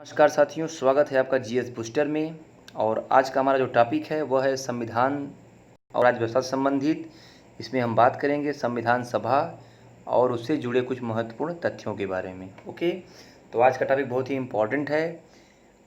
नमस्कार साथियों, स्वागत है आपका जीएस बूस्टर में। और आज का हमारा जो टॉपिक है वह है संविधान और राज्य व्यवस्था से संबंधित। इसमें हम बात करेंगे संविधान सभा और उससे जुड़े कुछ महत्वपूर्ण तथ्यों के बारे में। ओके, तो आज का टॉपिक बहुत ही इम्पॉर्टेंट है।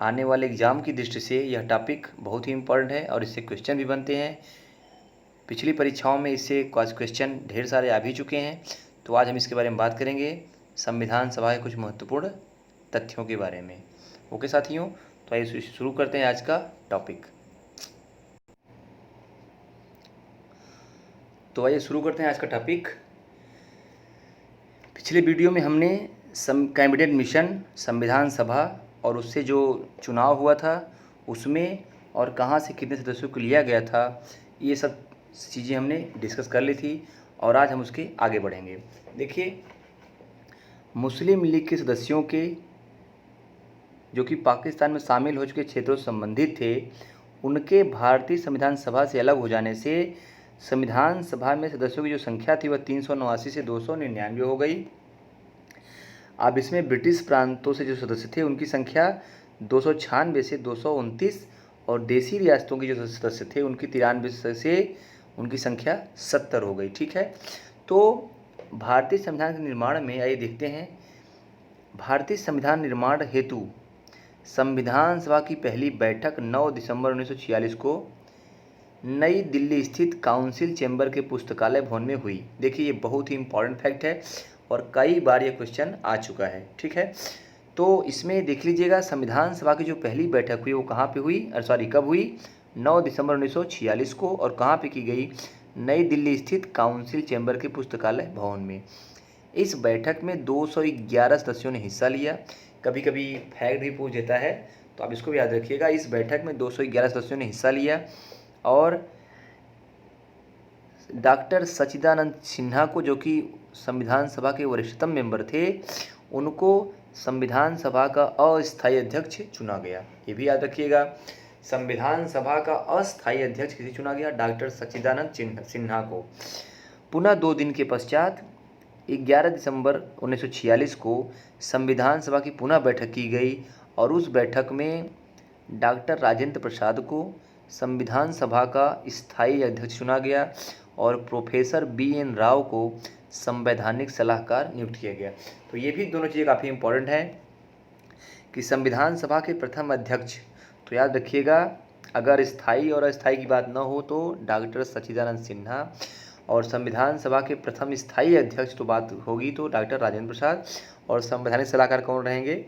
आने वाले एग्ज़ाम की दृष्टि से यह टॉपिक बहुत ही इम्पॉर्टेंट है और इससे क्वेश्चन भी बनते हैं। पिछली परीक्षाओं में इससे क्वेश्चन ढेर सारे आ भी चुके हैं। तो आज हम इसके बारे में बात करेंगे, संविधान सभा के कुछ महत्वपूर्ण तथ्यों के बारे में। ओके साथियों, तो आइए शुरू करते हैं आज का टॉपिक। तो आइए शुरू करते हैं आज का टॉपिक। पिछले वीडियो में हमने कैबिनेट मिशन, संविधान सभा और उससे जो चुनाव हुआ था उसमें और कहाँ से कितने सदस्यों को लिया गया था, ये सब चीज़ें हमने डिस्कस कर ली थी और आज हम उसके आगे बढ़ेंगे। देखिए, मुस्लिम लीग के सदस्यों के जो कि पाकिस्तान में शामिल हो चुके क्षेत्रों से संबंधित थे, उनके भारतीय संविधान सभा से अलग हो जाने से संविधान सभा में सदस्यों की जो संख्या थी वह 389 से 299 हो गई। अब इसमें ब्रिटिश प्रांतों से जो सदस्य थे उनकी संख्या 296 से 229 और देसी रियासतों के जो सदस्य थे उनकी 93 से उनकी संख्या 70 हो गई। ठीक है, तो भारतीय संविधान के निर्माण में आइए देखते हैं। भारतीय संविधान निर्माण हेतु संविधान सभा की पहली बैठक 9 दिसंबर 1946 को नई दिल्ली स्थित काउंसिल चैम्बर के पुस्तकालय भवन में हुई। देखिए, ये बहुत ही इंपॉर्टेंट फैक्ट है और कई बार ये क्वेश्चन आ चुका है। ठीक है, तो इसमें देख लीजिएगा, संविधान सभा की जो पहली बैठक हुई वो कहाँ पे हुई, कब हुई? 9 दिसंबर 1946 को। और कहाँ पे की गई? नई दिल्ली स्थित काउंसिल चैम्बर के पुस्तकालय भवन में। इस बैठक में 211 सदस्यों ने हिस्सा लिया। कभी कभी फैक्ट भी पूछ देता है, तो आप इसको भी याद रखिएगा। इस बैठक में 211 सदस्यों ने हिस्सा लिया और डॉक्टर सच्चिदानंद सिन्हा को, जो कि संविधान सभा के वरिष्ठतम मेंबर थे, उनको संविधान सभा का अस्थायी अध्यक्ष चुना गया। ये भी याद रखिएगा, संविधान सभा का अस्थायी अध्यक्ष किसे चुना गया? डॉक्टर सच्चिदानंद सिन्हा को। पुनः 2 दिन के पश्चात 11 दिसंबर 1946 को संविधान सभा की पुनः बैठक की गई और उस बैठक में डॉक्टर राजेंद्र प्रसाद को संविधान सभा का स्थायी अध्यक्ष चुना गया और प्रोफेसर BN राव को संवैधानिक सलाहकार नियुक्त किया गया। तो ये भी दोनों चीज़ें काफ़ी इम्पोर्टेंट हैं कि संविधान सभा के प्रथम अध्यक्ष, तो याद रखिएगा, अगर स्थायी और अस्थायी की बात न हो तो डॉक्टर सच्चिदानंद सिन्हा, और संविधान सभा के प्रथम स्थायी अध्यक्ष तो बात होगी तो डॉक्टर राजेंद्र प्रसाद, और संवैधानिक सलाहकार कौन रहेंगे?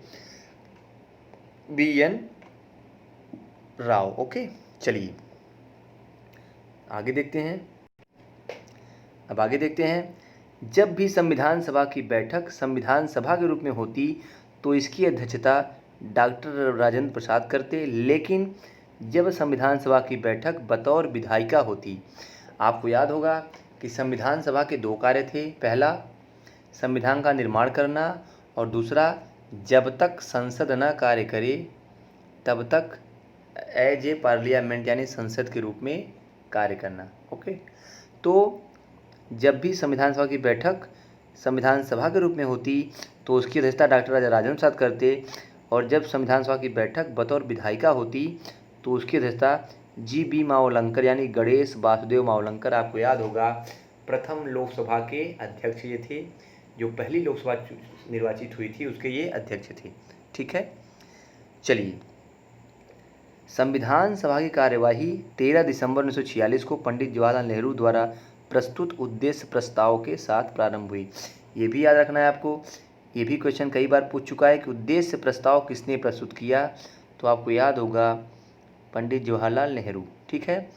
BN राव। ओके, चलिए आगे देखते हैं। अब आगे देखते हैं, जब भी संविधान सभा की बैठक संविधान सभा के रूप में होती तो इसकी अध्यक्षता डॉक्टर राजेंद्र प्रसाद करते, लेकिन जब संविधान सभा की बैठक बतौर विधायिका होती, आपको याद होगा कि संविधान सभा के 2 कार्य थे। पहला, संविधान का निर्माण करना, और दूसरा, जब तक संसद न कार्य करे तब तक एज ए पार्लियामेंट यानी संसद के रूप में कार्य करना। ओके, तो जब भी संविधान सभा की बैठक संविधान सभा के रूप में होती तो उसकी अध्यक्षता डॉक्टर राजेंद्र प्रसाद करते, और जब संविधान सभा की बैठक बतौर विधायिका होती तो उसकी अध्यक्षता GB मावलंकर यानी गणेश वासुदेव मावलंकर, आपको याद होगा, प्रथम लोकसभा के अध्यक्ष ये थे, जो पहली लोकसभा निर्वाचित हुई थी उसके ये अध्यक्ष थे। ठीक है, चलिए, संविधान सभा की कार्यवाही 13 दिसंबर 1946 को पंडित जवाहरलाल नेहरू द्वारा प्रस्तुत उद्देश्य प्रस्ताव के साथ प्रारंभ हुई। ये भी याद रखना है आपको, ये भी क्वेश्चन कई बार पूछ चुका है कि उद्देश्य प्रस्ताव किसने प्रस्तुत किया, तो आपको याद होगा पंडित जवाहरलाल नेहरू। ठीक है,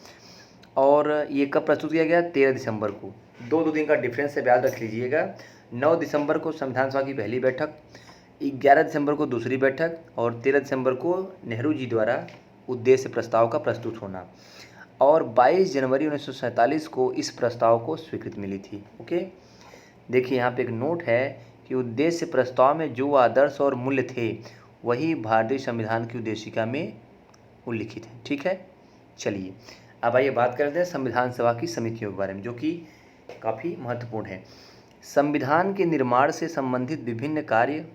और ये कब प्रस्तुत किया गया? 13 दिसंबर को। 2 दिन का डिफरेंस है, याद रख लीजिएगा। 9 दिसंबर को संविधान सभा की पहली बैठक, 11 दिसंबर को दूसरी बैठक, और 13 दिसंबर को नेहरू जी द्वारा उद्देश्य प्रस्ताव का प्रस्तुत होना, और 22 जनवरी 1947 को इस प्रस्ताव को स्वीकृति मिली थी। ओके, देखिए यहाँ पे एक नोट है कि उद्देश्य प्रस्ताव में जो आदर्श और मूल्य थे वही भारतीय संविधान की उद्देशिका में उल्लिखित है। ठीक है, चलिए अब आइए बात करते हैं संविधान सभा की समितियों के बारे में, जो कि काफ़ी महत्वपूर्ण है। संविधान के निर्माण से संबंधित विभिन्न कार्य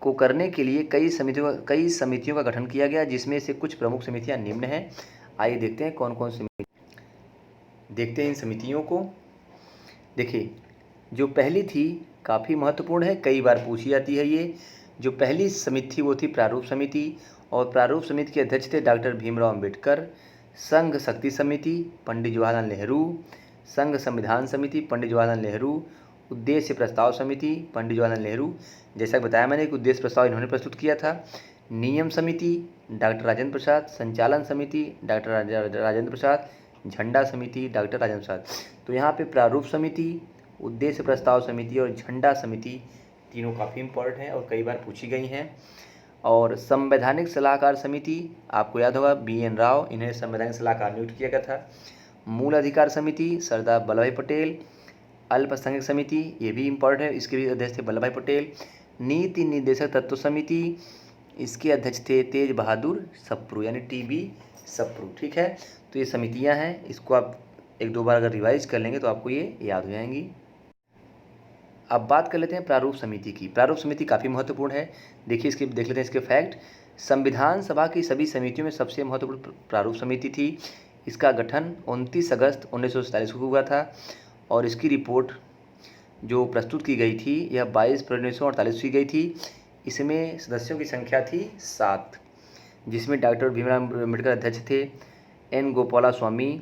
को करने के लिए कई समितियों का गठन किया गया, जिसमें से कुछ प्रमुख समितियां निम्न हैं। आइए देखते हैं कौन कौन समिति, देखते हैं इन समितियों को। देखिए, जो पहली थी काफ़ी महत्वपूर्ण है, कई बार पूछी जाती है ये। जो पहली समिति थी वो थी प्रारूप समिति, और प्रारूप समिति के अध्यक्ष थे डॉक्टर भीमराव अंबेडकर। संघ शक्ति समिति पंडित जवाहरलाल नेहरू, संघ संविधान समिति पंडित जवाहरलाल नेहरू, उद्देश्य प्रस्ताव समिति पंडित जवाहरलाल नेहरू, जैसा बताया मैंने कि उद्देश्य प्रस्ताव इन्होंने प्रस्तुत किया था। नियम समिति डॉक्टर राजेंद्र प्रसाद, संचालन समिति डॉक्टर राजेंद्र प्रसाद, झंडा समिति डॉक्टर राजेंद्र प्रसाद। तो यहाँ पे प्रारूप समिति, उद्देश्य प्रस्ताव समिति और झंडा समिति तीनों काफ़ी इम्पोर्टेंट हैं और कई बार पूछी गई हैं। और संवैधानिक सलाहकार समिति, आपको याद होगा BN राव, इन्हें संवैधानिक सलाहकार नियुक्त किया गया था। मूल अधिकार समिति सरदार वल्लभ भाई पटेल। अल्पसंख्यक समिति, ये भी इम्पोर्टेंट है, इसके भी अध्यक्ष थे वल्लभ भाई पटेल। नीति निर्देशक तत्व समिति, इसके अध्यक्ष थे तेज बहादुर सप्रू यानी TB सप्रू। ठीक है, तो ये समितियां हैं, इसको आप एक दो बार अगर रिवाइज कर लेंगे तो आपको ये याद हो जाएंगी। अब बात कर लेते हैं प्रारूप समिति की। प्रारूप समिति काफ़ी महत्वपूर्ण है। देखिए, इसके देख लेते हैं इसके फैक्ट। संविधान सभा की सभी समितियों में सबसे महत्वपूर्ण प्रारूप समिति थी। इसका गठन 29 अगस्त 1947 को हुआ था और इसकी रिपोर्ट जो प्रस्तुत की गई थी यह 22 फरवरी 1948 की गई थी। इसमें सदस्यों की संख्या थी 7, जिसमें डॉक्टर भीमराव अम्बेडकर अध्यक्ष थे, N गोपाला स्वामी,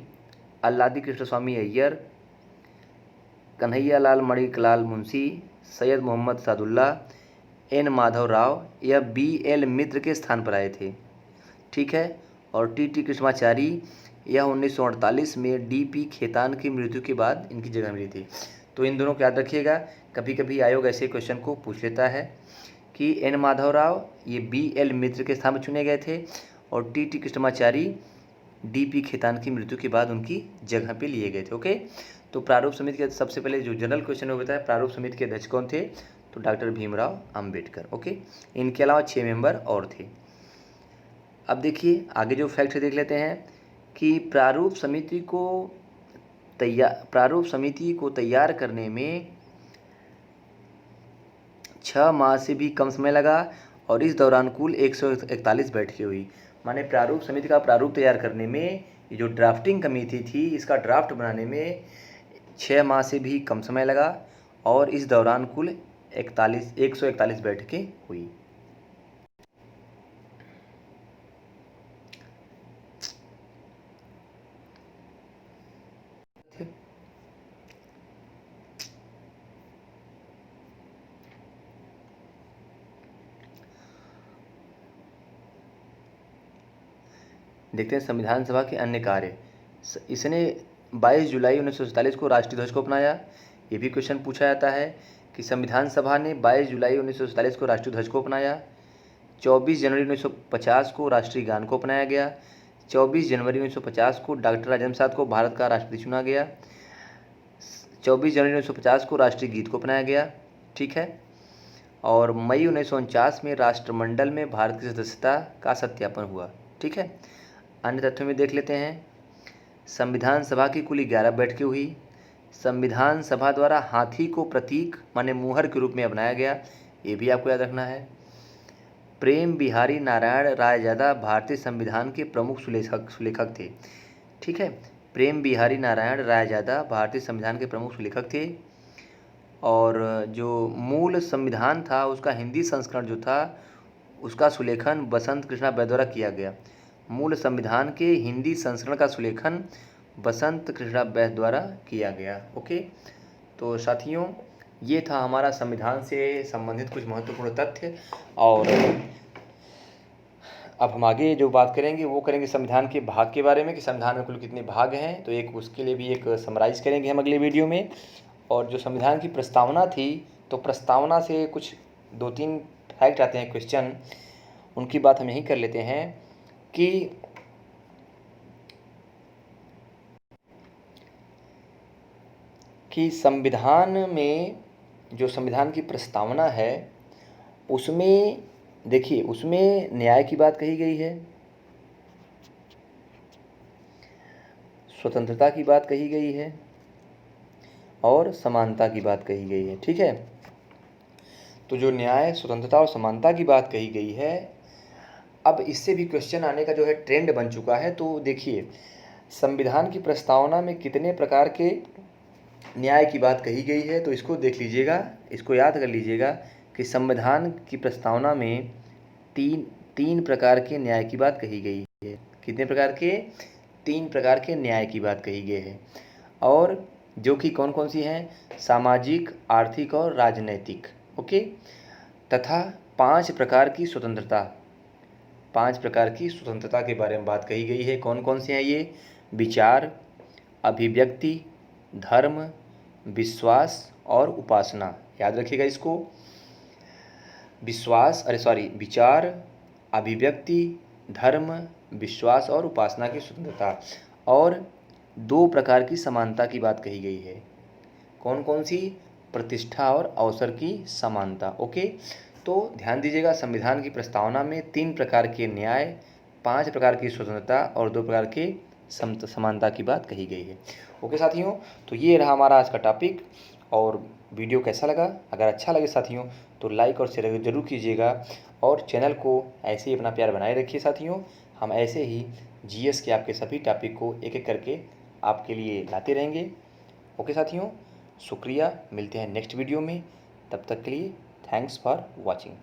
अल्लादी कृष्ण स्वामी अय्यर, कन्हैया लाल मणिकलाल मुंशी, सैयद मोहम्मद सादुल्ला, N माधव राव, यह BL मित्र के स्थान पर आए थे। ठीक है, और TT कृष्णाचारी, यह 1948 में DP खेतान की मृत्यु के बाद इनकी जगह मिली थी। तो इन दोनों को याद रखिएगा, कभी कभी आयोग ऐसे क्वेश्चन को पूछ लेता है कि N माधव राव ये BL मित्र के स्थान पर चुने गए थे और TT कृष्णाचारी DP खेतान की मृत्यु के बाद उनकी जगह पे लिए गए थे। ओके, तो प्रारूप समिति के सबसे पहले जो जनरल क्वेश्चन होता है, प्रारूप समिति के अध्यक्ष कौन थे, तो डॉक्टर भीमराव अंबेडकर। ओके, इनके अलावा 6 मेंबर और थे। अब देखिए आगे जो फैक्ट देख लेते हैं कि प्रारूप समिति को तैयार करने में 6 माह से भी कम समय लगा और इस दौरान कुल 141 बैठकें हुई। माने प्रारूप समिति का प्रारूप तैयार करने में ये जो ड्राफ्टिंग कमेटी थी, इसका ड्राफ्ट बनाने में 6 माह से भी कम समय लगा और इस दौरान कुल 141 बैठकें हुई। देखते हैं संविधान सभा के अन्य कार्य। इसने 22 जुलाई 1947 को राष्ट्रीय ध्वज को अपनाया। ये भी क्वेश्चन पूछा जाता है कि संविधान सभा ने 22 जुलाई 1947 को राष्ट्रीय ध्वज को अपनाया। 24 जनवरी 1950 को राष्ट्रीय गान को अपनाया गया। 24 जनवरी 1950 को डॉक्टर राजेंद्र प्रसाद को भारत का राष्ट्रपति चुना गया। 24 जनवरी 1950 को राष्ट्रीय गीत को अपनाया गया। ठीक है, और मई 1949 में राष्ट्रमंडल में भारत की सदस्यता का सत्यापन हुआ। ठीक है, अन्य तथ्यों में देख लेते हैं। संविधान सभा की कुल 11 बैठकें हुई। संविधान सभा द्वारा हाथी को प्रतीक माने मुहर के रूप में अपनाया गया, ये भी आपको याद रखना है। प्रेम बिहारी नारायण रायजादा भारतीय संविधान के प्रमुख सुलेखक थे। ठीक है, प्रेम बिहारी नारायण रायजादा भारतीय संविधान के प्रमुख सुलेखक थे और जो मूल संविधान था उसका हिंदी संस्करण जो था उसका सुलेखन बसंत कृष्णा बैद द्वारा किया गया। मूल संविधान के हिंदी संस्करण का सुलेखन बसंत कृष्णा बैद द्वारा किया गया। ओके, तो साथियों ये था हमारा संविधान से संबंधित कुछ महत्वपूर्ण तथ्य। और अब हम आगे जो बात करेंगे वो करेंगे संविधान के भाग के बारे में कि संविधान में कुल कितने भाग हैं, तो एक उसके लिए भी एक समराइज करेंगे हम अगले वीडियो में। और जो संविधान की प्रस्तावना थी, तो प्रस्तावना से कुछ 2-3 फैक्ट आते हैं क्वेश्चन, उनकी बात हम यहीं कर लेते हैं कि संविधान में जो संविधान की प्रस्तावना है उसमें देखिए, उसमें न्याय की बात कही गई है, स्वतंत्रता की बात कही गई है और समानता की बात कही गई है। ठीक है, तो जो न्याय, स्वतंत्रता और समानता की बात कही गई है, अब इससे भी क्वेश्चन आने का जो है ट्रेंड बन चुका है। तो देखिए, संविधान की प्रस्तावना में कितने प्रकार के न्याय की बात कही गई है, तो इसको देख लीजिएगा, इसको याद कर लीजिएगा कि संविधान की प्रस्तावना में तीन प्रकार के न्याय की बात कही गई है। कितने प्रकार के? 3 प्रकार के न्याय की बात कही गई है, और जो कि कौन कौन सी हैं? सामाजिक, आर्थिक और राजनैतिक। ओके। तथा 5 प्रकार की स्वतंत्रता, 5 प्रकार की स्वतंत्रता के बारे में बात कही गई है। कौन कौन से हैं ये? विचार, अभिव्यक्ति, धर्म, विश्वास और उपासना। याद रखिएगा इसको। विचार, अभिव्यक्ति, धर्म, विश्वास और उपासना की स्वतंत्रता। और 2 प्रकार की समानता की बात कही गई है। कौन कौन सी? प्रतिष्ठा और अवसर की समानता। ओके। तो ध्यान दीजिएगा, संविधान की प्रस्तावना में 3 प्रकार के न्याय, 5 प्रकार की स्वतंत्रता और 2 प्रकार के समानता की बात कही गई है। ओके साथियों, तो ये रहा हमारा आज का टॉपिक। और वीडियो कैसा लगा? अगर अच्छा लगे साथियों तो लाइक और शेयर जरूर कीजिएगा, और चैनल को ऐसे ही अपना प्यार बनाए रखिए साथियों। हम ऐसे ही जीएस के आपके सभी टॉपिक को एक एक करके आपके लिए लाते रहेंगे। ओके साथियों, शुक्रिया। मिलते हैं नेक्स्ट वीडियो में। तब तक के लिए थैंक्स फॉर वॉचिंग।